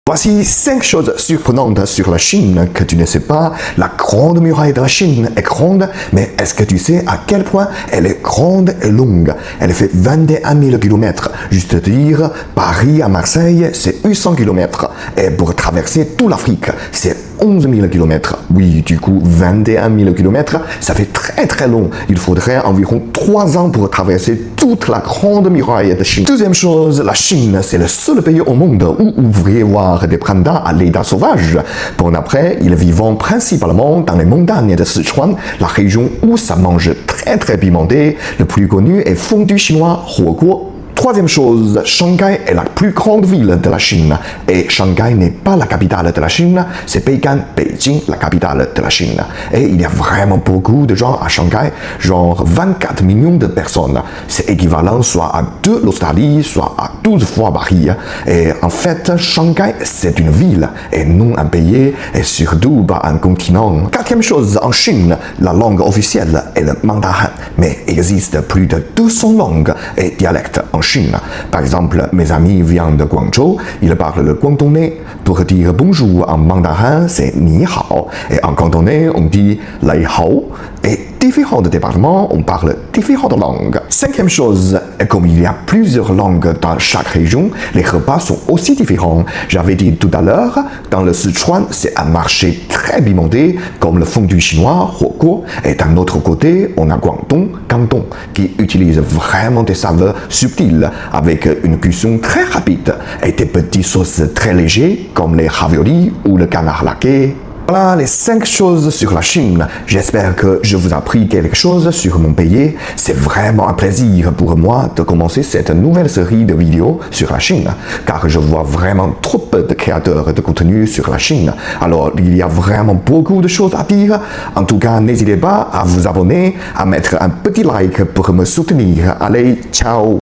Voici 5 choses surprenantes sur la Chine que tu ne sais pas. La grande muraille de la Chine est grande, mais est-ce que tu sais à quel point elle est grande et longue? Elle fait 21 000 km. Juste dire, Paris à Marseille, c'est 800 km. Et pour traverser toute l'Afrique, c'est 11 000 km. Oui, du coup, 21 000 km, ça fait très long. Il faudrait environ 3 ans pour traverser toute la grande muraille de Chine. Deuxième chose, la Chine, c'est le seul pays au monde où vous pourriez voir des pandas à l'état sauvage. Bon, après, ils vivent principalement dans les montagnes de Sichuan, la région où ça mange très pimenté. Le plus connu est fondu chinois, huoguo. Troisième chose, Shanghai est la plus grande ville de la Chine. Et Shanghai n'est pas la capitale de la Chine, c'est Pékin, Beijing, la capitale de la Chine. Et il y a vraiment beaucoup de gens à Shanghai, genre 24 millions de personnes. C'est équivalent soit à 2 l'Australie, soit à 12 fois Paris. Et en fait, Shanghai, c'est une ville, et non un pays, et surtout pas un continent. Quatrième chose, en Chine, la langue officielle est le mandarin. Mais il existe plus de 200 langues et dialectes en Chine. Par exemple, mes amis viennent de Guangzhou, ils parlent le guangdongais. Pour dire bonjour en mandarin, c'est ni hao. Et en cantonais, on dit lai hao. Et différents départements, on parle différentes langues. Cinquième chose, comme il y a plusieurs langues dans chaque région, les repas sont aussi différents. J'avais dit tout à l'heure, dans le Sichuan, c'est un marché très pimenté, comme le fondu chinois, huoguo. Et d'un autre côté, on a Guangdong, Canton, qui utilise vraiment des saveurs subtiles, avec une cuisson très rapide, et des petites sauces très légères, comme les raviolis ou le canard laqué. Voilà les 5 choses sur la Chine. J'espère que je vous ai appris quelque chose sur mon pays. C'est vraiment un plaisir pour moi de commencer cette nouvelle série de vidéos sur la Chine, car je vois vraiment trop peu de créateurs de contenu sur la Chine. Alors, il y a vraiment beaucoup de choses à dire. En tout cas, n'hésitez pas à vous abonner, à mettre un petit like pour me soutenir. Allez, ciao!